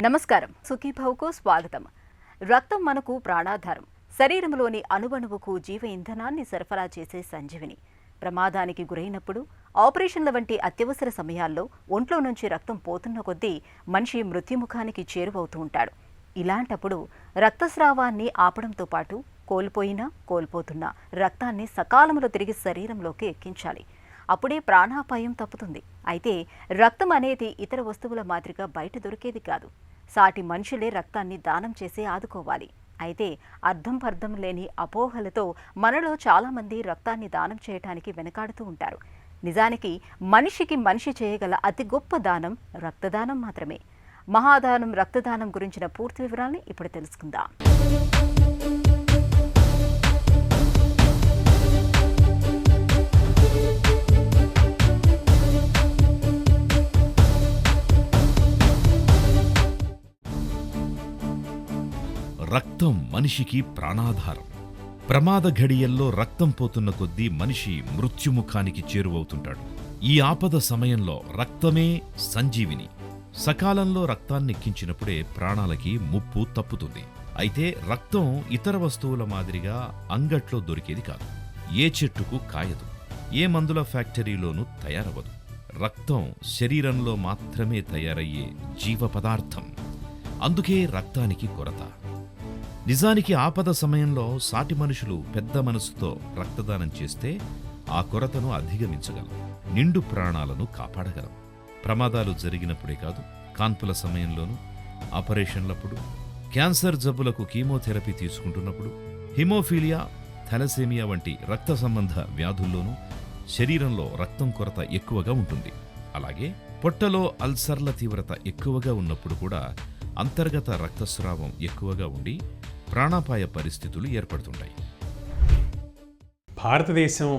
నమస్కారం, సుఖీభవకు స్వాగతం. రక్తం మనకు ప్రాణాధారం. శరీరంలోని అణువణువుకు జీవ ఇంధనాన్ని సరఫరా చేసే సంజీవిని. ప్రమాదానికి గురైనప్పుడు, ఆపరేషన్ల వంటి అత్యవసర సమయాల్లో ఒంట్లో నుంచి రక్తం పోతున్న కొద్దీ మనిషి మృత్యుముఖానికి చేరువవుతూ ఉంటాడు. ఇలాంటప్పుడు రక్తస్రావాన్ని ఆపడంతో పాటు కోల్పోతున్న రక్తాన్ని సకాలంలో తిరిగి శరీరంలోకి ఎక్కించాలి. అప్పుడే ప్రాణాపాయం తప్పుతుంది. అయితే రక్తం అనేది ఇతర వస్తువుల మాదిరిగా బయట దొరికేది కాదు. సాటి మనుషులే రక్తాన్ని దానం చేసి ఆదుకోవాలి. అయితే అర్థం లేని అపోహలతో మనలో చాలామంది రక్తాన్ని దానం చేయటానికి వెనకాడుతూ ఉంటారు. నిజానికి మనిషికి మనిషి చేయగల అతి గొప్ప దానం రక్తదానం మాత్రమే. మహాదానం రక్తదానం గురించిన పూర్తి వివరాల్ని ఇప్పుడు తెలుసుకుందాం. రక్తం మనిషికి ప్రాణాధారం. ప్రమాద ఘడియల్లో రక్తం పోతున్న కొద్దీ మనిషి మృత్యుముఖానికి చేరువవుతుంటాడు. ఈ ఆపద సమయంలో రక్తమే సంజీవిని. సకాలంలో రక్తాన్నెక్కించినప్పుడే ప్రాణాలకి ముప్పు తప్పుతుంది. అయితే రక్తం ఇతర వస్తువుల మాదిరిగా అంగట్లో దొరికేది కాదు. ఏ చెట్టుకు కాయదు, ఏ మందుల ఫ్యాక్టరీలోనూ తయారవదు. రక్తం శరీరంలో మాత్రమే తయారయ్యే జీవ పదార్థం. అందుకే రక్తానికి కొరత. నిజానికి ఆపద సమయంలో సాటి మనుషులు పెద్ద మనసుతో రక్తదానం చేస్తే ఆ కొరతను అధిగమించగలం, నిండు ప్రాణాలను కాపాడగలం. ప్రమాదాలు జరిగినప్పుడే కాదు, కాన్పుల సమయంలోనూ, ఆపరేషన్లప్పుడు, క్యాన్సర్ జబ్బులకు కీమోథెరపీ తీసుకుంటున్నప్పుడు, హిమోఫీలియా, థాలసేమియా వంటి రక్త సంబంధ వ్యాధుల్లోనూ శరీరంలో రక్తం కొరత ఎక్కువగా ఉంటుంది. అలాగే పొట్టలో అల్సర్ల తీవ్రత ఎక్కువగా ఉన్నప్పుడు కూడా అంతర్గత రక్తస్రావం ఎక్కువగా ఉండి ప్రాణాపాయ పరిస్థితులు ఏర్పడుతుంటాయి. భారతదేశం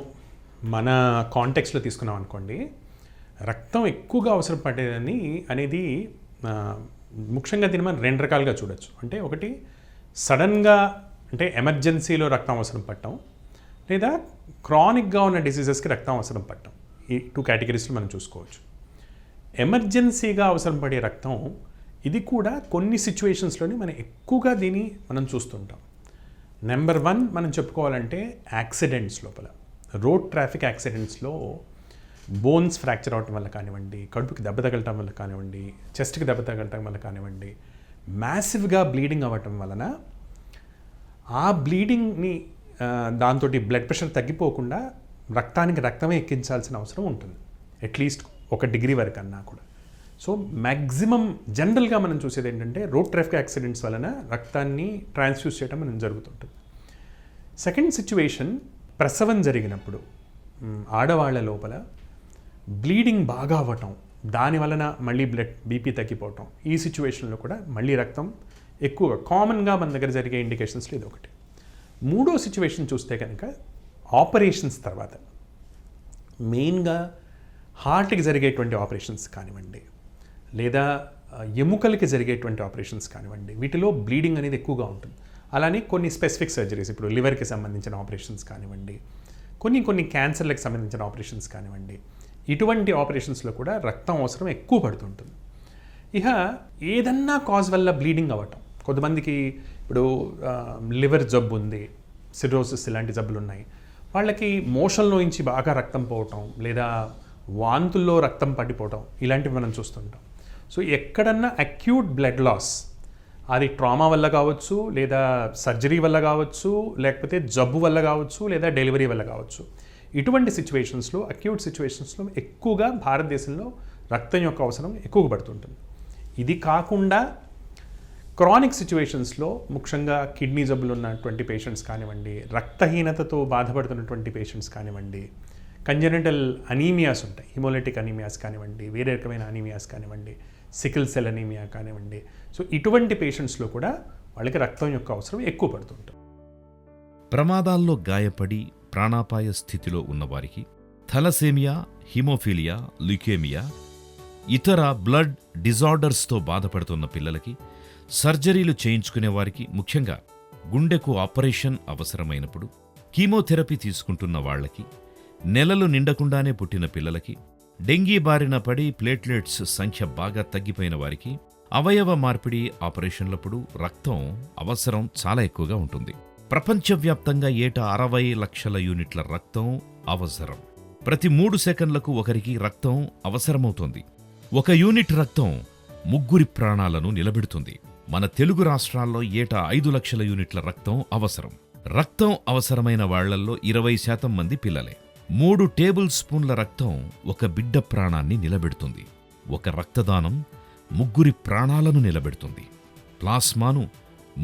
మన కాంటెక్స్లో తీసుకున్నాం అనుకోండి, రక్తం ఎక్కువగా అవసరం పడేదని అనేది ముఖ్యంగా దీన్ని మనం రెండు రకాలుగా చూడొచ్చు. అంటే ఒకటి సడన్గా, అంటే ఎమర్జెన్సీలో రక్తం అవసరం పడటం, లేదా క్రానిక్గా ఉన్న డిసీజెస్కి రక్తం అవసరం పడటం. ఈ 2 కేటగిరీస్లో మనం చూసుకోవచ్చు. ఎమర్జెన్సీగా అవసరం పడే రక్తం ఇది కూడా కొన్ని సిచ్యువేషన్స్లోని మనం ఎక్కువగా దీన్ని మనం చూస్తుంటాం. నెంబర్ 1 మనం చెప్పుకోవాలంటే యాక్సిడెంట్స్ లోపల, రోడ్ ట్రాఫిక్ యాక్సిడెంట్స్లో బోన్స్ ఫ్రాక్చర్ అవటం వల్ల కానివ్వండి, కడుపుకి దెబ్బ తగలటం వల్ల కానివ్వండి, చెస్ట్కి దెబ్బ తగలటం వల్ల కానివ్వండి, మ్యాసివ్గా బ్లీడింగ్ అవ్వటం వలన ఆ బ్లీడింగ్ని దాంతో బ్లడ్ ప్రెషర్ తగ్గిపోకుండా రక్తానికి రక్తమే ఎక్కించాల్సిన అవసరం ఉంటుంది, అట్లీస్ట్ 1 డిగ్రీ వరకు అన్నా కూడా. సో మ్యాక్సిమం జనరల్గా మనం చూసేది ఏంటంటే రోడ్ ట్రాఫిక్ యాక్సిడెంట్స్ వలన రక్తాన్ని ట్రాన్స్ఫ్యూజ్ చేయడం మనం జరుగుతుంటుంది. సెకండ్ సిచ్యువేషన్, ప్రసవం జరిగినప్పుడు ఆడవాళ్ల లోపల బ్లీడింగ్ బాగా అవ్వటం, దాని వలన మళ్ళీ బీపీ తగ్గిపోవటం. ఈ సిచ్యువేషన్లో కూడా మళ్ళీ రక్తం ఎక్కువగా కామన్గా మన దగ్గర జరిగే ఇండికేషన్స్లో ఇది ఒకటి. మూడో సిచ్యువేషన్ చూస్తే కనుక ఆపరేషన్స్ తర్వాత, మెయిన్గా హార్ట్కి జరిగేటువంటి ఆపరేషన్స్ కానివ్వండి, లేదా ఎముకలకి జరిగేటువంటి ఆపరేషన్స్ కానివ్వండి, వీటిలో బ్లీడింగ్ అనేది ఎక్కువగా ఉంటుంది. అలానే కొన్ని స్పెసిఫిక్ సర్జరీస్, ఇప్పుడు లివర్కి సంబంధించిన ఆపరేషన్స్ కానివ్వండి, కొన్ని క్యాన్సర్లకు సంబంధించిన ఆపరేషన్స్ కానివ్వండి, ఇటువంటి ఆపరేషన్స్లో కూడా రక్తం అవసరం ఎక్కువ పడుతుంటుంది. ఇక ఏదన్నా కాజ్ వల్ల బ్లీడింగ్ అవ్వటం, కొంతమందికి ఇప్పుడు లివర్ జబ్బు ఉంది, సిరోసిస్ ఇలాంటి జబ్బులు ఉన్నాయి, వాళ్ళకి మోషన్లో నుంచి బాగా రక్తం పోవటం, లేదా వాంతుల్లో రక్తం పడిపోవటం, ఇలాంటివి మనం చూస్తుంటాం. సో ఎక్కడన్నా అక్యూట్ బ్లడ్ లాస్, అది ట్రామా వల్ల కావచ్చు, లేదా సర్జరీ వల్ల కావచ్చు, లేకపోతే జబ్బు వల్ల కావచ్చు, లేదా డెలివరీ వల్ల కావచ్చు, ఇటువంటి సిచ్యువేషన్స్లో, అక్యూట్ సిచ్యువేషన్స్లో ఎక్కువగా భారతదేశంలో రక్తం యొక్క అవసరం ఎక్కువగా పడుతుంటుంది. ఇది కాకుండా క్రానిక్ సిచ్యువేషన్స్లో, ముఖ్యంగా కిడ్నీ జబ్బులు ఉన్నటువంటి పేషెంట్స్ కానివ్వండి, రక్తహీనతతో బాధపడుతున్నటువంటి పేషెంట్స్ కానివ్వండి, కంజెనిటల్ అనీమియాస్ ఉంటాయి, హిమోలైటిక్ అనీమియాస్ కానివ్వండి, వేరే రకమైన అనీమియాస్ కానివ్వండి, సికిల్ సెల్ అనీమియా కానివ్వండి. సో ఇటువంటి పేషెంట్స్లో కూడా వాళ్ళకి రక్తం యొక్క అవసరం ఎక్కువ పడుతుంటుంది. ప్రమాదాల్లో గాయపడి ప్రాణాపాయ స్థితిలో ఉన్నవారికి, థాలసేమియా, హిమోఫీలియా, ల్యూకేమియా, ఇతర బ్లడ్ డిజార్డర్స్తో బాధపడుతున్న పిల్లలకి, సర్జరీలు చేయించుకునే వారికి, ముఖ్యంగా గుండెకు ఆపరేషన్ అవసరమైనప్పుడు, కీమోథెరపీ తీసుకుంటున్న వాళ్లకి, నెలలు నిండకుండానే పుట్టిన పిల్లలకి, డెంగీ బారిన పడి ప్లేట్లెట్స్ సంఖ్య బాగా తగ్గిపోయిన వారికి, అవయవ మార్పిడి ఆపరేషన్లప్పుడు రక్తం అవసరం చాలా ఎక్కువగా ఉంటుంది. ప్రపంచవ్యాప్తంగా ఏటా 60 లక్షల యూనిట్ల రక్తం అవసరం. ప్రతి 3 సెకన్లకు ఒకరికి రక్తం అవసరమవుతోంది. 1 యూనిట్ రక్తం 3 ప్రాణాలను నిలబెడుతుంది. మన తెలుగు రాష్ట్రాల్లో ఏటా 5 లక్షల యూనిట్ల రక్తం అవసరం. రక్తం అవసరమైన వాళ్లల్లో 20% మంది పిల్లలే. 3 టేబుల్ స్పూన్ల రక్తం 1 బిడ్డ ప్రాణాన్ని నిలబెడుతుంది. 1 రక్తదానం 3 ప్రాణాలను నిలబెడుతుంది. ప్లాస్మాను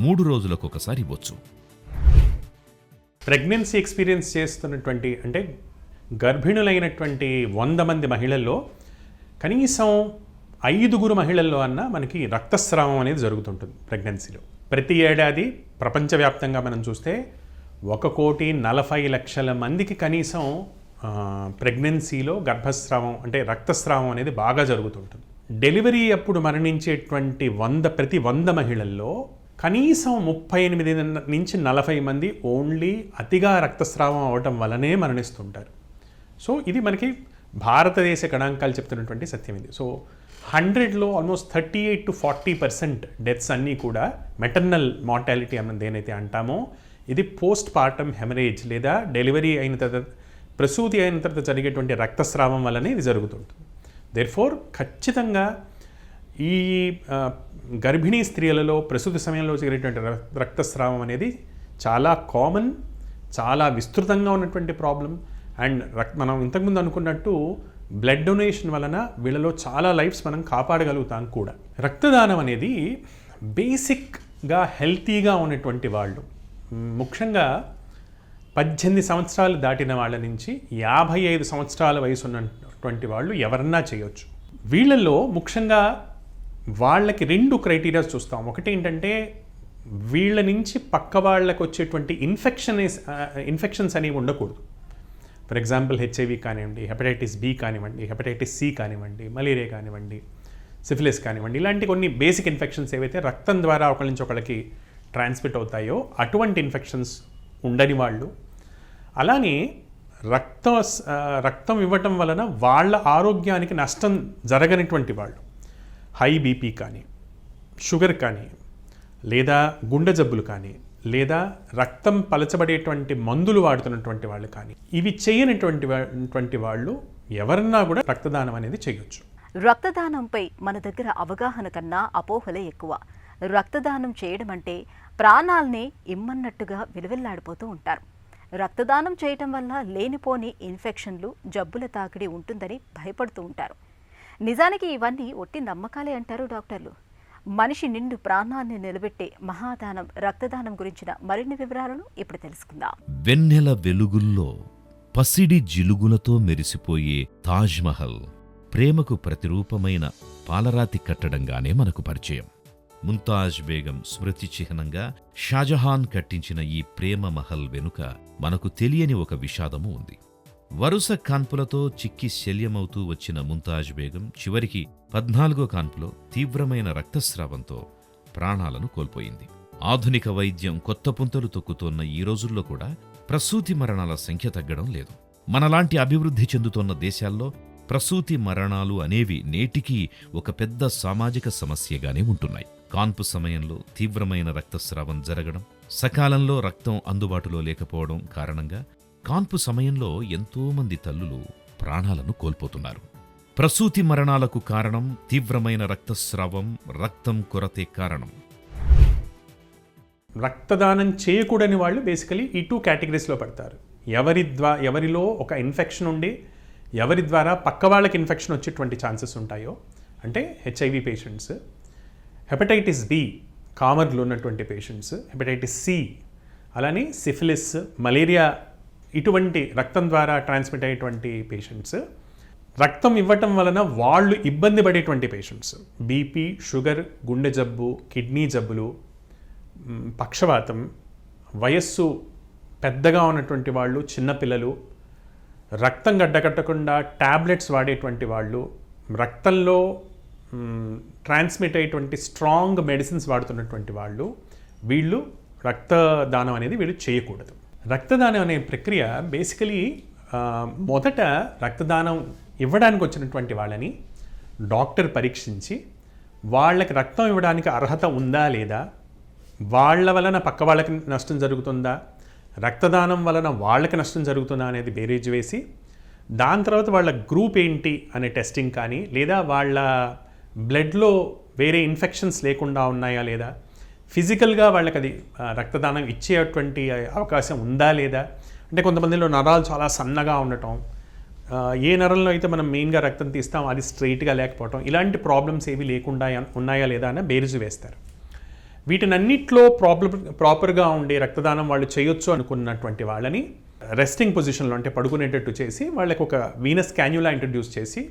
3 రోజులకొకసారి ఇవ్వచ్చు. ప్రెగ్నెన్సీ ఎక్స్పీరియన్స్ చేస్తున్నటువంటి అంటే గర్భిణులైనటువంటి 100 మంది మహిళల్లో కనీసం 5 మహిళల్లో అన్న మనకి రక్తస్రావం అనేది జరుగుతుంటుంది ప్రెగ్నెన్సీలో. ప్రతి ఏడాది ప్రపంచవ్యాప్తంగా మనం చూస్తే 1,40,00,000 మందికి కనీసం ప్రెగ్నెన్సీలో గర్భస్రావం అంటే రక్తస్రావం అనేది బాగా జరుగుతుంటుంది. డెలివరీ అప్పుడు మరణించేటువంటి ప్రతి 100 మహిళల్లో కనీసం 38 నుంచి 40 మంది ఓన్లీ అతిగా రక్తస్రావం అవటం వల్లనే మరణిస్తుంటారు. సో ఇది మనకి భారతదేశ గణాంకాలు చెప్తున్నటువంటి సత్యం ఇది. సో 100లో ఆల్మోస్ట్ 38 to 40% డెత్స్ అన్నీ కూడా మెటర్నల్ మార్టాలిటీ అన్నది ఏదైతే అంటామో ఇది పోస్ట్ పార్టమ్ హెమరేజ్ లేదా డెలివరీ అయిన తర్వాత ప్రసూతి అయిన తర్వాత జరిగేటువంటి రక్తస్రావం వల్లనే ఇది జరుగుతుంటుంది. దేర్ఫోర్ ఖచ్చితంగా ఈ గర్భిణీ స్త్రీలలో ప్రసూతి సమయంలో జరిగేటువంటి రక్తస్రావం అనేది చాలా కామన్, చాలా విస్తృతంగా ఉన్నటువంటి ప్రాబ్లం. అండ్ మనం ఇంతకుముందు అనుకున్నట్టు బ్లడ్ డొనేషన్ వలన వీళ్ళలో చాలా లైఫ్స్ మనం కాపాడగలుగుతాం కూడా. రక్తదానం అనేది బేసిక్గా హెల్తీగా ఉన్నటువంటి వాళ్ళు, ముఖ్యంగా 18 సంవత్సరాలు దాటిన వాళ్ళ నుంచి 55 సంవత్సరాల వయసు ఉన్నటువంటి వాళ్ళు ఎవరన్నా చేయొచ్చు. వీళ్ళల్లో ముఖ్యంగా వాళ్ళకి 2 క్రైటీరియాస్ చూస్తాం. ఒకటి ఏంటంటే వీళ్ళ నుంచి పక్క వాళ్ళకి వచ్చేటువంటి ఇన్ఫెక్షన్స్ అనేవి ఉండకూడదు. ఫర్ ఎగ్జాంపుల్ హెచ్ఐవి కానివ్వండి, హెపటైటిస్ బి కానివ్వండి, హెపటైటిస్ సి కానివ్వండి, మలేరియా కానివ్వండి, సిఫిలిస్ కానివ్వండి, ఇలాంటి కొన్ని బేసిక్ ఇన్ఫెక్షన్స్ ఏవైతే రక్తం ద్వారా ఒకరి నుంచి ఒకరికి ట్రాన్స్మిట్ అవుతాయో అటువంటి ఇన్ఫెక్షన్స్ ఉండని వాళ్ళు. అలానే రక్తం ఇవ్వటం వలన వాళ్ళ ఆరోగ్యానికి నష్టం జరగనటువంటి వాళ్ళు, హై బీపీ కానీ, షుగర్ కానీ, లేదా గుండె జబ్బులు కానీ, లేదా రక్తం పలచబడేటువంటి మందులు వాడుతున్నటువంటి వాళ్ళు కానీ, ఇవి చేయనటువంటి వాళ్ళు ఎవరన్నా కూడా రక్తదానం అనేది చేయొచ్చు. రక్తదానంపై మన దగ్గర అవగాహన కన్నా అపోహలే ఎక్కువ. రక్తదానం చేయడం అంటే ప్రాణాల్ని ఇమ్మన్నట్టుగా విలువెల్లాడిపోతూ ఉంటారు. రక్తదానం చేయటం వల్ల లేనిపోని ఇన్ఫెక్షన్లు, జబ్బుల తాకిడి ఉంటుందని భయపడుతూ ఉంటారు. నిజానికి ఇవన్నీ ఒట్టి నమ్మకాలే అంటారు డాక్టర్లు. మనిషి నిండు ప్రాణాన్ని నిలబెట్టే మహాదానం రక్తదానం గురించిన మరిన్ని వివరాలను ఇప్పుడు తెలుసుకుందాం. వెన్నెల వెలుగుల్లో పసిడి జిలుగులతో మెరిసిపోయే తాజ్ మహల్ ప్రేమకు ప్రతిరూపమైన పాలరాతి కట్టడంగానే మనకు పరిచయం. ముంతాజ్ బేగం స్మృతి చిహ్నంగా షాజహాన్ కట్టించిన ఈ ప్రేమ మహల్ వెనుక మనకు తెలియని ఒక విషాదము ఉంది. వరుస కాన్పులతో చిక్కి శల్యమవుతూ వచ్చిన ముంతాజ్ బేగం చివరికి 14వ కాన్పులో తీవ్రమైన రక్తస్రావంతో ప్రాణాలను కోల్పోయింది. ఆధునిక వైద్యం కొత్త పుంతలు తొక్కుతోన్న ఈ రోజుల్లో కూడా ప్రసూతి మరణాల సంఖ్య తగ్గడం లేదు. మనలాంటి అభివృద్ధి చెందుతోన్న దేశాల్లో ప్రసూతి మరణాలు అనేవి నేటికీ ఒక పెద్ద సామాజిక సమస్యగానే ఉంటున్నాయి. కాన్పు సమయంలో తీవ్రమైన రక్తస్రావం జరగడం, సకాలంలో రక్తం అందుబాటులో లేకపోవడం కారణంగా కాన్పు సమయంలో ఎంతోమంది తల్లులు ప్రాణాలను కోల్పోతున్నారు. ప్రసూతి మరణాలకు కారణం తీవ్రమైన రక్తస్రావం, రక్తం కొరతే కారణం. రక్తదానం చేయకూడని వాళ్ళు బేసికలీ ఈ 2 కేటగిరీస్లో పడతారు. ఎవరిలో ఒక ఇన్ఫెక్షన్ ఉండి ఎవరి ద్వారా పక్క వాళ్ళకి ఇన్ఫెక్షన్ వచ్చేటువంటి ఛాన్సెస్ ఉంటాయో, అంటే హెచ్ఐవి పేషెంట్స్, హెపటైటిస్ బి కామర్లో ఉన్నటువంటి పేషెంట్స్, హెపటైటిస్ సి, అలానే సిఫిలిస్, మలేరియా ఇటువంటి రక్తం ద్వారా ట్రాన్స్మిట్ అయ్యేటువంటి పేషెంట్స్, రక్తం ఇవ్వటం వలన వాళ్ళు ఇబ్బంది పడేటువంటి పేషెంట్స్, బీపీ, షుగర్, గుండె జబ్బు, కిడ్నీ జబ్బులు, పక్షవాతం, వయస్సు పెద్దగా ఉన్నటువంటి వాళ్ళు, చిన్నపిల్లలు, రక్తం గడ్డకట్టకుండా ట్యాబ్లెట్స్ వాడేటువంటి వాళ్ళు, రక్తంలో ట్రాన్స్మిట్ అయ్యేటువంటి స్ట్రాంగ్ మెడిసిన్స్ వాడుతున్నటువంటి వాళ్ళు, వీళ్ళు రక్తదానం అనేది వీళ్ళు చేయకూడదు. రక్తదానం అనే ప్రక్రియ బేసికలీ మొదట రక్తదానం ఇవ్వడానికి వచ్చినటువంటి వాళ్ళని డాక్టర్ పరీక్షించి వాళ్ళకి రక్తం ఇవ్వడానికి అర్హత ఉందా లేదా, వాళ్ళ వలన పక్క వాళ్ళకి నష్టం జరుగుతుందా, రక్తదానం వలన వాళ్ళకి నష్టం జరుగుతుందా అనేది బేరీజ్ వేసి, దాని తర్వాత వాళ్ళ గ్రూప్ ఏంటి అనే టెస్టింగ్ కానీ, లేదా వాళ్ళ బ్లడ్లో వేరే ఇన్ఫెక్షన్స్ లేకుండా ఉన్నాయా లేదా, ఫిజికల్గా వాళ్ళకి అది రక్తదానం ఇచ్చేటువంటి అవకాశం ఉందా లేదా, అంటే కొంతమందిలో నరాలు చాలా సన్నగా ఉండటం, ఏ నరంలో అయితే మనం మెయిన్గా రక్తం తీస్తాం అది స్ట్రైట్గా లేకపోవటం, ఇలాంటి ప్రాబ్లమ్స్ ఏవి లేకుండా ఉన్నాయా లేదా అని బేరీజు వేస్తారు. వీటినన్నిట్లో ప్రాపర్గా ఉండి రక్తదానం వాళ్ళు చేయొచ్చు అనుకున్నటువంటి వాళ్ళని రెస్టింగ్ పొజిషన్లో, అంటే పడుకునేటట్టు చేసి వాళ్ళకి ఒక వీనస్ క్యాన్యులా ఇంట్రడ్యూస్ చేసి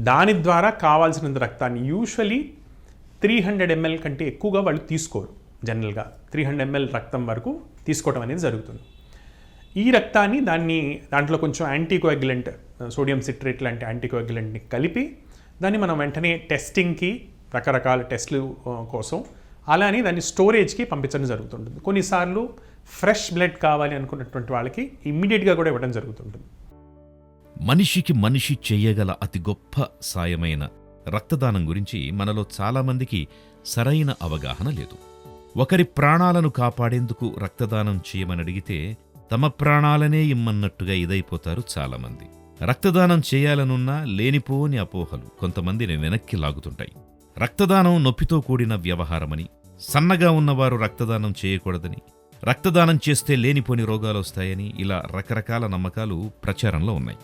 దాని ద్వారా కావాల్సినంత రక్తాన్ని, యూజువలీ 300 ml కంటే ఎక్కువగా వాళ్ళు తీసుకోరు. జనరల్గా 300 ml రక్తం వరకు తీసుకోవడం అనేది జరుగుతుంది. ఈ రక్తాన్ని దాంట్లో కొంచెం యాంటీకోయాగ్యులెంట్, సోడియం సిట్రేట్ లాంటి యాంటీకోయాగ్యులెంట్ని కలిపి దాన్ని మనం వెంటనే టెస్టింగ్కి, రకరకాల టెస్టులు కోసం అలానే దాన్ని స్టోరేజ్కి పంపించడం జరుగుతుంటుంది. కొన్నిసార్లు ఫ్రెష్ బ్లడ్ కావాలి అనుకున్నటువంటి వాళ్ళకి ఇమ్మీడియట్గా కూడా ఇవ్వడం జరుగుతుంటుంది. మనిషికి మనిషి చెయ్యగల అతి గొప్ప సాయమైన రక్తదానం గురించి మనలో చాలామందికి సరైన అవగాహన లేదు. ఒకరి ప్రాణాలను కాపాడేందుకు రక్తదానం చేయమని అడిగితే తమ ప్రాణాలనే ఇమ్మన్నట్టుగా ఇదైపోతారు చాలామంది. రక్తదానం చేయాలనున్నా లేనిపోని అపోహలు కొంతమందిని వెనక్కి లాగుతుంటాయి. రక్తదానం నొప్పితో కూడిన వ్యవహారమని, సన్నగా ఉన్నవారు రక్తదానం చేయకూడదని, రక్తదానం చేస్తే లేనిపోని రోగాలొస్తాయని, ఇలా రకరకాల నమ్మకాలు ప్రచారంలో ఉన్నాయి.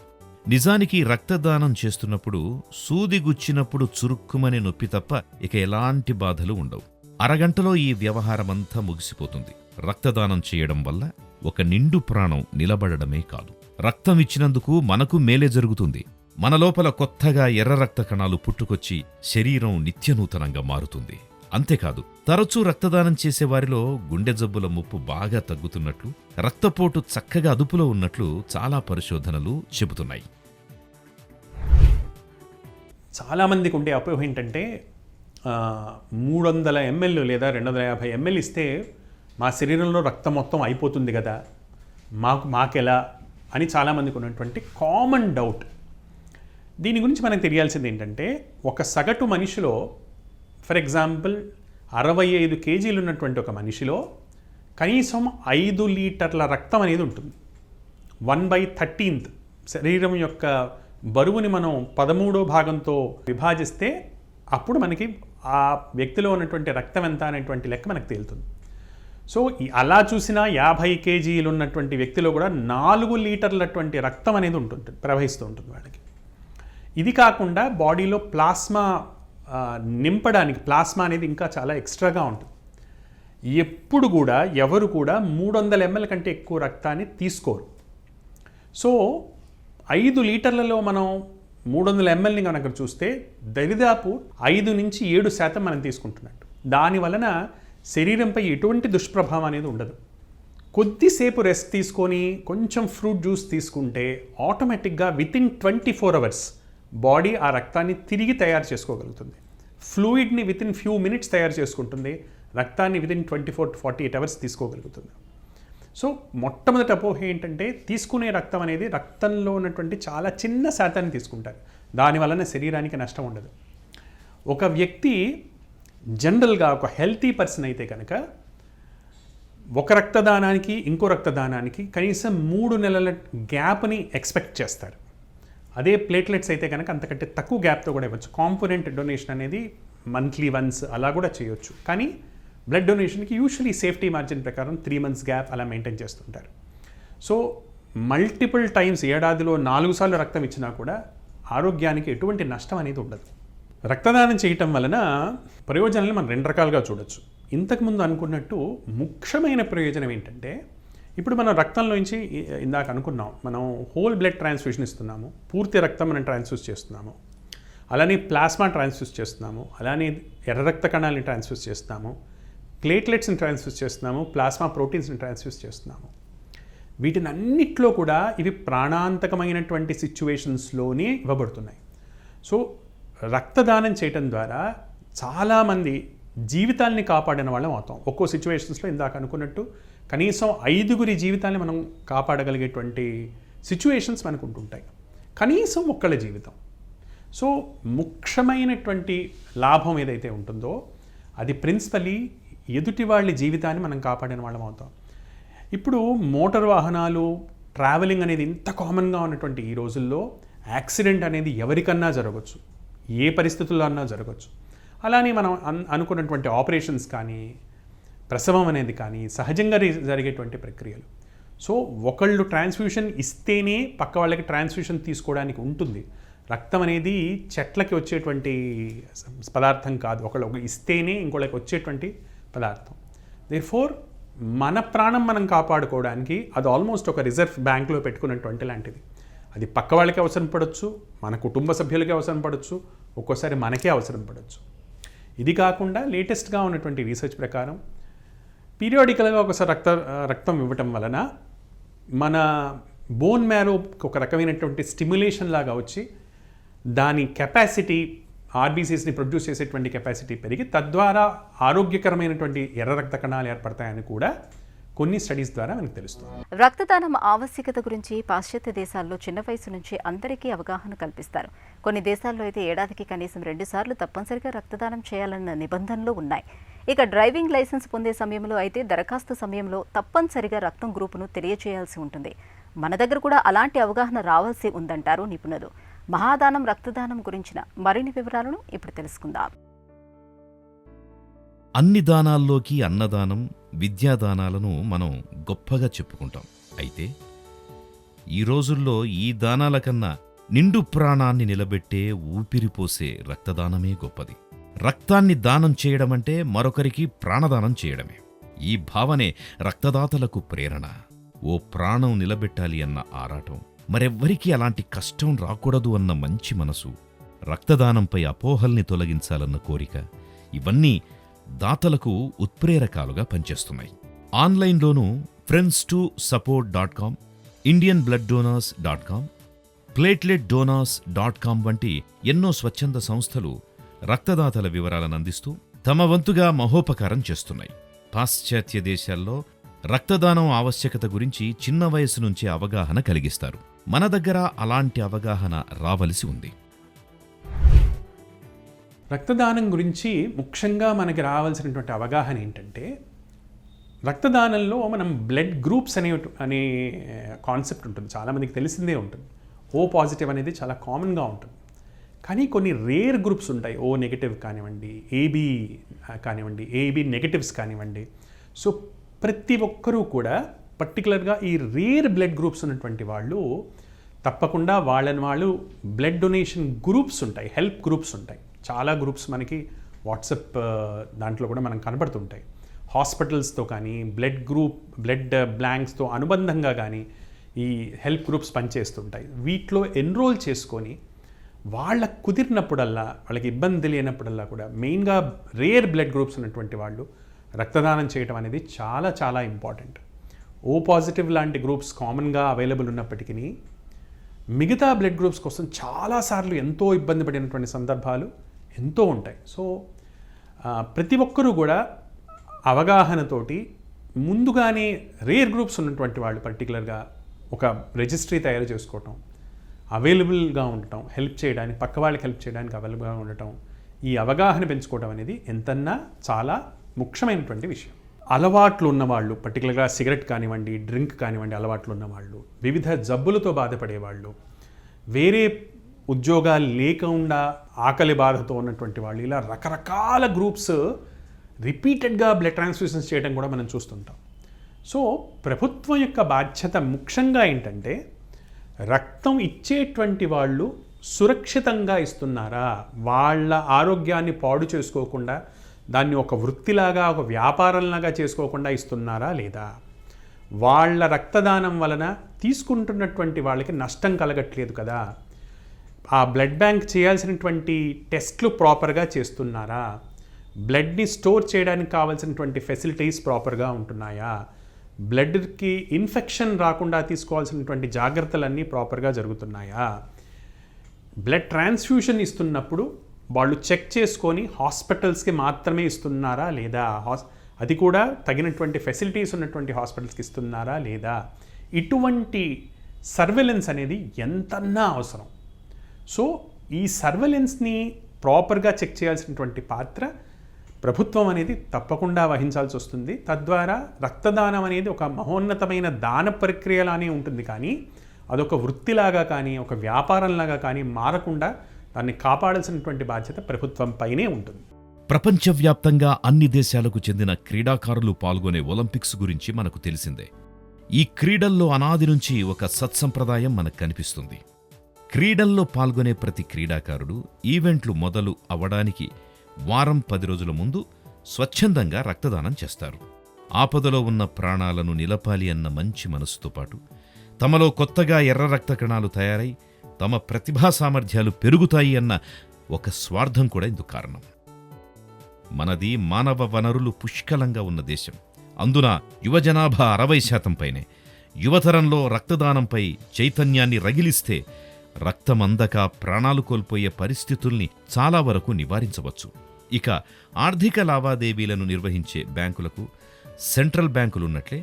నిజానికి రక్తదానం చేస్తున్నప్పుడు సూది గుచ్చినప్పుడు చురుక్కుమనే నొప్పి తప్ప ఇక ఎలాంటి బాధలు ఉండవు. అరగంటలో ఈ వ్యవహారమంతా ముగిసిపోతుంది. రక్తదానం చేయడం వల్ల ఒక నిండు ప్రాణం నిలబడడమే కాదు, రక్తం ఇచ్చినందుకు మనకు మేలే జరుగుతుంది. మన లోపల కొత్తగా ఎర్ర రక్త కణాలు పుట్టుకొచ్చి శరీరం నిత్యనూతనంగా మారుతుంది. అంతేకాదు, తరచూ రక్తదానం చేసేవారిలో గుండె జబ్బుల ముప్పు బాగా తగ్గుతున్నట్లు, రక్తపోటు చక్కగా అదుపులో ఉన్నట్లు చాలా పరిశోధనలు చెబుతున్నాయి. చాలామందికి ఉండే అపోహ ఏంటంటే 300 ml లేదా 250 ml ఇస్తే మా శరీరంలో రక్తం మొత్తం అయిపోతుంది కదా, మాకెలా అని చాలామందికి ఉన్నటువంటి కామన్ డౌట్. దీని గురించి మనకు తెలియాల్సింది ఏంటంటే, ఒక సగటు మనిషిలో, ఫర్ ఎగ్జాంపుల్ 65 kgs ఉన్నటువంటి ఒక మనిషిలో కనీసం 5 లీటర్ల రక్తం అనేది ఉంటుంది. 1/13 శరీరం యొక్క బరువుని మనం 13వ భాగంతో విభాజిస్తే అప్పుడు మనకి ఆ వ్యక్తిలో ఉన్నటువంటి రక్తం ఎంత అనేటువంటి లెక్క మనకు తేలుతుంది. సో అలా చూసినా 50 kgs ఉన్నటువంటి వ్యక్తిలో కూడా 4 లీటర్లటువంటి రక్తం అనేది ఉంటుంది, ప్రవహిస్తూ ఉంటుంది వాళ్ళకి. ఇది కాకుండా బాడీలో ప్లాస్మా నింపడానికి ప్లాస్మా అనేది ఇంకా చాలా ఎక్స్ట్రాగా ఉంటుంది. ఎప్పుడు కూడా ఎవరు కూడా 300 ml కంటే ఎక్కువ రక్తాన్ని తీసుకోరు. సో 5 లీటర్లలో మనం 300 mlని కనుక చూస్తే దరిదాపు 5 నుంచి 7% మనం తీసుకుంటున్నట్టు. దాని వలన శరీరంపై ఎటువంటి దుష్ప్రభావం అనేది ఉండదు. కొద్దిసేపు రెస్ట్ తీసుకొని కొంచెం ఫ్రూట్ జ్యూస్ తీసుకుంటే ఆటోమేటిక్గా వితిన్ 24 hours బాడీ ఆ రక్తాన్ని తిరిగి తయారు చేసుకోగలుగుతుంది. ఫ్లూయిడ్ని వితిన్ ఫ్యూ మినిట్స్ తయారు చేసుకుంటుంది, రక్తాన్ని వితిన్ 24 to 48 hours తీసుకోగలుగుతుంది. సో మొట్టమొదటి అపోహ ఏంటంటే, తీసుకునే రక్తం అనేది రక్తంలో ఉన్నటువంటి చాలా చిన్న శాతాన్ని తీసుకుంటారు, దానివలన శరీరానికి నష్టం ఉండదు. ఒక వ్యక్తి జనరల్గా ఒక హెల్తీ పర్సన్ అయితే కనుక ఒక రక్తదానానికి ఇంకో రక్తదానానికి కనీసం 3 నెలల గ్యాప్ని ఎక్స్పెక్ట్ చేస్తారు. అదే ప్లేట్లెట్స్ అయితే కనుక అంతకంటే తక్కువ గ్యాప్తో కూడా ఇవ్వచ్చు. కాంపోనెంట్ డొనేషన్ అనేది మంత్లీ వన్స్ అలా కూడా చేయొచ్చు. కానీ బ్లడ్ డొనేషన్కి యూజువలీ సేఫ్టీ మార్జిన్ ప్రకారం 3 months గ్యాప్ అలా మెయింటైన్ చేస్తుంటారు. సో మల్టిపుల్ టైమ్స్ ఏడాదిలో 4 సార్లు రక్తం ఇచ్చినా కూడా ఆరోగ్యానికి ఎటువంటి నష్టం అనేది ఉండదు. రక్తదానం చేయటం వలన ప్రయోజనాలు మనం 2 రకాలుగా చూడొచ్చు. ఇంతకుముందు అనుకున్నట్టు ముఖ్యమైన ప్రయోజనం ఏంటంటే, ఇప్పుడు మనం రక్తంలోంచి ఇందాక అనుకున్నాం, మనం హోల్ బ్లడ్ ట్రాన్స్ఫ్యూషన్ ఇస్తున్నాము, పూర్తి రక్తం మనం ట్రాన్స్ఫ్యూజ్ చేస్తున్నాము, అలానే ప్లాస్మా ట్రాన్స్ఫ్యూజ్ చేస్తున్నాము, అలానే ఎర్ర రక్త కణాలని ట్రాన్స్ఫ్యూజ్ చేస్తున్నాము, ప్లేట్లెట్స్ని ట్రాన్స్ఫ్యూజ్ చేస్తున్నాము, ప్లాస్మా ప్రోటీన్స్ని ట్రాన్స్ఫ్యూజ్ చేస్తున్నాము. వీటిని అన్నిట్లో కూడా ఇవి ప్రాణాంతకమైనటువంటి సిచ్యువేషన్స్లోనే ఇవ్వబడుతున్నాయి. సో రక్తదానం చేయటం ద్వారా చాలామంది జీవితాల్ని కాపాడిన వాళ్ళం అవుతాం. ఒక్కో సిచ్యువేషన్స్లో ఇందాక అనుకున్నట్టు కనీసం 5 జీవితాన్ని మనం కాపాడగలిగేటువంటి సిచ్యువేషన్స్ మనకు ఉంటుంటాయి, కనీసం ఒక్కళ్ళ జీవితం. సో ముఖ్యమైనటువంటి లాభం ఏదైతే ఉంటుందో అది ప్రిన్సిపలీ ఎదుటి వాళ్ళ జీవితాన్ని మనం కాపాడిన వాళ్ళం అవుతాం. ఇప్పుడు మోటార్ వాహనాలు ట్రావెలింగ్ అనేది ఇంత కామన్గా ఉన్నటువంటి ఈ రోజుల్లో యాక్సిడెంట్ అనేది ఎవరికన్నా జరగవచ్చు, ఏ పరిస్థితుల్లో అన్నా జరగవచ్చు. అలానే మనం అనుకున్నటువంటి ఆపరేషన్స్ కానీ ప్రసవం అనేది కానీ సహజంగా జరిగేటువంటి ప్రక్రియలు. సో ఒకళ్ళు ట్రాన్స్ఫ్యూషన్ ఇస్తేనే పక్క వాళ్ళకి ట్రాన్స్ఫ్యూషన్ తీసుకోవడానికి ఉంటుంది. రక్తం అనేది చెట్లకి వచ్చేటువంటి పదార్థం కాదు, ఒకళ్ళు ఇస్తేనే ఇంకోళ్ళకి వచ్చేటువంటి పదార్థం. దేర్ఫోర్ మన ప్రాణం మనం కాపాడుకోవడానికి అది ఆల్మోస్ట్ ఒక రిజర్వ్ బ్యాంక్లో పెట్టుకున్నటువంటి లాంటిది. అది పక్క వాళ్ళకి అవసరం పడవచ్చు, మన కుటుంబ సభ్యులకి అవసరం పడవచ్చు, ఒక్కోసారి మనకే అవసరం పడవచ్చు. ఇది కాకుండా లేటెస్ట్గా ఉన్నటువంటి రీసెర్చ్ ప్రకారం పీరియాడికల్గా ఒకసారి రక్తం ఇవ్వటం వలన మన బోన్ మ్యారో ఒక రకమైనటువంటి స్టిమ్యులేషన్ లాగా వచ్చి దాని కెపాసిటీ, ఆర్బీసీస్ని ప్రొడ్యూస్ చేసేటువంటి కెపాసిటీ పెరిగి తద్వారా ఆరోగ్యకరమైనటువంటి ఎర్ర రక్త కణాలు ఏర్పడతాయని కూడా కొన్ని స్టడీస్ ద్వారా మనకు తెలుస్తుంది. రక్తదానం ఆవశ్యకత గురించి పాశ్చాత్య దేశాల్లో చిన్న వయసు నుంచి అందరికీ అవగాహన కల్పిస్తారు. కొన్ని దేశాల్లో అయితే ఏడాదికి కనీసం 2 సార్లు తప్పనిసరిగా రక్తదానం చేయాలన్న నిబంధనలు ఉన్నాయి. ఇక డ్రైవింగ్ లైసెన్స్ పొందే సమయంలో అయితే దరఖాస్తు సమయంలో తప్పనిసరిగా రక్తం గ్రూపును తెలియజేయాల్సి ఉంటుంది. మన దగ్గర కూడా అలాంటి అవగాహన రావాల్సి ఉందంటారు నిపుణులు. మహాదానం రక్తదానం గురించిన మరిన్ని వివరాలను ఇప్పుడు తెలుసుకుందాం. అన్ని దానాల్లోకి అన్నదానం, విద్యాదానాలను మనం గొప్పగా చెప్పుకుంటాం. అయితే ఈ రోజుల్లో ఈ దానాల కన్నా నిండు ప్రాణాన్ని నిలబెట్టే, ఊపిరిపోసే రక్తదానమే గొప్పది. రక్తాన్ని దానం చేయడమంటే మరొకరికి ప్రాణదానం చేయడమే. ఈ భావనే రక్తదాతలకు ప్రేరణ. ఓ ప్రాణం నిలబెట్టాలి అన్న ఆరాటం, మరెవ్వరికీ అలాంటి కష్టం రాకూడదు అన్న మంచి మనసు, రక్తదానంపై అపోహల్ని తొలగించాలన్న కోరిక, ఇవన్నీ దాతలకు ఉత్ప్రేరకాలుగా పనిచేస్తున్నాయి. ఆన్లైన్లోనూ friends2support.com, indianbloodDonors.com, plateletdonors.com వంటి ఎన్నో స్వచ్ఛంద సంస్థలు రక్తదాతల వివరాలను అందిస్తూ తమ వంతుగా మహోపకారం చేస్తున్నాయి. పాశ్చాత్య దేశాల్లో రక్తదానం ఆవశ్యకత గురించి చిన్న వయసు నుంచే అవగాహన కలిగిస్తారు. మన దగ్గర అలాంటి అవగాహన రావలసి ఉంది. రక్తదానం గురించి ముఖ్యంగా మనకి రావాల్సినటువంటి అవగాహన ఏంటంటే, రక్తదానంలో మనం బ్లడ్ గ్రూప్స్ అనే కాన్సెప్ట్ ఉంటుంది, చాలామందికి తెలిసిందే ఉంటుంది. ఓ పాజిటివ్ అనేది చాలా కామన్గా ఉంటుంది. కానీ కొన్ని రేర్ గ్రూప్స్ ఉంటాయి, ఓ నెగటివ్ కానివ్వండి, ఏబీ కానివ్వండి, ఏబీ నెగటివ్స్ కానివ్వండి. సో ప్రతి ఒక్కరూ కూడా పర్టికులర్గా ఈ రేర్ బ్లడ్ గ్రూప్స్ ఉన్నటువంటి వాళ్ళు తప్పకుండా వాళ్ళు బ్లడ్ డొనేషన్ గ్రూప్స్ ఉంటాయి, హెల్ప్ గ్రూప్స్ ఉంటాయి. చాలా గ్రూప్స్ మనకి వాట్సాప్ దాంట్లో కూడా మనం కనబడుతుంటాయి. హాస్పిటల్స్తో కానీ బ్లడ్ బ్యాంక్స్తో అనుబంధంగా కానీ ఈ హెల్ప్ గ్రూప్స్ పనిచేస్తుంటాయి. వీటిలో ఎన్రోల్ చేసుకొని వాళ్ళకు కుదిరినప్పుడల్లా, వాళ్ళకి ఇబ్బంది తెలియనప్పుడల్లా కూడా మెయిన్గా రేర్ బ్లడ్ గ్రూప్స్ ఉన్నటువంటి వాళ్ళు రక్తదానం చేయడం అనేది చాలా చాలా ఇంపార్టెంట్. ఓ పాజిటివ్ లాంటి గ్రూప్స్ కామన్గా అవైలబుల్ ఉన్నప్పటికీ మిగతా బ్లడ్ గ్రూప్స్ కోసం చాలాసార్లు ఎంతో ఇబ్బంది పడినటువంటి సందర్భాలు ఎంతో ఉంటాయి. సో ప్రతి ఒక్కరూ కూడా అవగాహనతోటి ముందుగానే రేర్ గ్రూప్స్ ఉన్నటువంటి వాళ్ళు పర్టికులర్గా ఒక రిజిస్ట్రీ తయారు చేసుకోవటం, అవైలబుల్గా ఉండటం, హెల్ప్ చేయడానికి, పక్క వాళ్ళకి హెల్ప్ చేయడానికి అవైలబుల్గా ఉండటం, ఈ అవగాహన పెంచుకోవడం అనేది ఎంతన్నా చాలా ముఖ్యమైనటువంటి విషయం. అలవాట్లు ఉన్నవాళ్ళు, పర్టికులర్గా సిగరెట్ కానివ్వండి, డ్రింక్ కానివ్వండి, అలవాట్లు ఉన్నవాళ్ళు, వివిధ జబ్బులతో బాధపడేవాళ్ళు, వేరే ఉద్యోగాలు లేకుండా ఆకలి బాధతో ఉన్నటువంటి వాళ్ళు, ఇలా రకరకాల గ్రూప్స్ రిపీటెడ్గా బ్లడ్ ట్రాన్స్ఫ్యూషన్స్ చేయడం కూడా మనం చూస్తుంటాం. సో ప్రభుత్వం యొక్క బాధ్యత ముఖ్యంగా ఏంటంటే, రక్తం ఇచ్చేటువంటి వాళ్ళు సురక్షితంగా ఇస్తున్నారా, వాళ్ళ ఆరోగ్యాన్ని పాడు చేసుకోకుండా, దాన్ని ఒక వృత్తిలాగా, ఒక వ్యాపారంలాగా చేసుకోకుండా ఇస్తున్నారా లేదా, వాళ్ళ రక్తదానం వలన తీసుకుంటున్నటువంటి వాళ్ళకి నష్టం కలగట్లేదు కదా, ఆ బ్లడ్ బ్యాంక్ చేయాల్సినటువంటి టెస్ట్లు ప్రాపర్గా చేస్తున్నారా, బ్లడ్ని స్టోర్ చేయడానికి కావాల్సినటువంటి ఫెసిలిటీస్ ప్రాపర్గా ఉంటున్నాయా, బ్లడ్కి ఇన్ఫెక్షన్ రాకుండా తీసుకోవాల్సినటువంటి జాగ్రత్తలన్నీ ప్రాపర్గా జరుగుతున్నాయా, బ్లడ్ ట్రాన్స్ఫ్యూషన్ ఇస్తున్నప్పుడు వాళ్ళు చెక్ చేసుకొని హాస్పిటల్స్కి మాత్రమే ఇస్తున్నారా లేదా, అది కూడా తగినటువంటి ఫెసిలిటీస్ ఉన్నటువంటి హాస్పిటల్స్కి ఇస్తున్నారా లేదా, ఇటువంటి సర్వేలెన్స్ అనేది ఎంతన్నా అవసరం. సో ఈ సర్వేలెన్స్ని ప్రాపర్గా చెక్ చేయాల్సినటువంటి పాత్ర ప్రభుత్వం అనేది తప్పకుండా వహించాల్సి వస్తుంది. తద్వారా రక్తదానం అనేది ఒక మహోన్నతమైన దాన ప్రక్రియలానే ఉంటుంది, కానీ అదొక వృత్తిలాగా కానీ ఒక వ్యాపారంలాగా కానీ మారకుండా దాన్ని కాపాడాల్సినటువంటి బాధ్యత ప్రభుత్వం పైనే ఉంటుంది. ప్రపంచవ్యాప్తంగా అన్ని దేశాలకు చెందిన క్రీడాకారులు పాల్గొనే ఒలింపిక్స్ గురించి మనకు తెలిసిందే. ఈ క్రీడల్లో అనాది నుంచి ఒక సత్సంప్రదాయం మనకు కనిపిస్తుంది. క్రీడల్లో పాల్గొనే ప్రతి క్రీడాకారుడు ఈవెంట్లు మొదలు అవ్వడానికి వారం 10 రోజుల ముందు స్వచ్ఛందంగా రక్తదానం చేస్తారు. ఆపదలో ఉన్న ప్రాణాలను నిలపాలి అన్న మంచి మనసుతో పాటు తమలో కొత్తగా ఎర్ర రక్త కణాలు తయారై తమ ప్రతిభా సామర్థ్యాలు పెరుగుతాయి అన్న ఒక స్వార్థం కూడా ఇందుకు కారణం. మనది మానవ వనరులు పుష్కలంగా ఉన్న దేశం. అందున యువజనాభా 60% పైనే. యువతరంలో రక్తదానంపై చైతన్యాన్ని రగిలిస్తే రక్తమందక ప్రాణాలు కోల్పోయే పరిస్థితుల్ని చాలా వరకు నివారించవచ్చు. ఇక ఆర్థిక లావాదేవీలను నిర్వహించే బ్యాంకులకు సెంట్రల్ బ్యాంకులున్నట్లే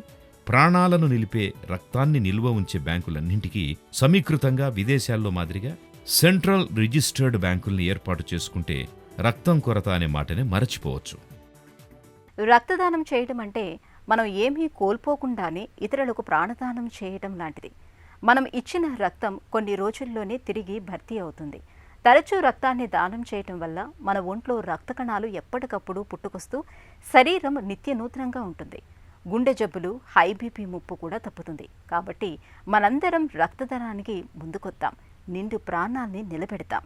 ప్రాణాలను నిలిపే రక్తాన్ని నిల్వ ఉంచే బ్యాంకులన్నింటికీ సమీకృతంగా విదేశాల్లో మాదిరిగా సెంట్రల్ రిజిస్టర్డ్ బ్యాంకుల్ని ఏర్పాటు చేసుకుంటే రక్తం కొరత అనే మాటనే మరచిపోవచ్చు. రక్తదానం చేయడం అంటే మనం ఏమీ కోల్పోకుండానే ఇతరులకు ప్రాణదానం చేయడం లాంటిది. మనం ఇచ్చిన రక్తం కొన్ని రోజుల్లోనే తిరిగి భర్తీ అవుతుంది. తరచూ రక్తాన్ని దానం చేయటం వల్ల మన ఒంట్లో రక్త కణాలు ఎప్పటికప్పుడు పుట్టుకొస్తూ శరీరం నిత్యనూతనంగా ఉంటుంది. గుండె జబ్బులు, హై బీపీ ముప్పు కూడా తప్పుతుంది. కాబట్టి మనందరం రక్తదానానికి ముందుకొద్దాం, నిండు ప్రాణాల్ని నిలబెడతాం.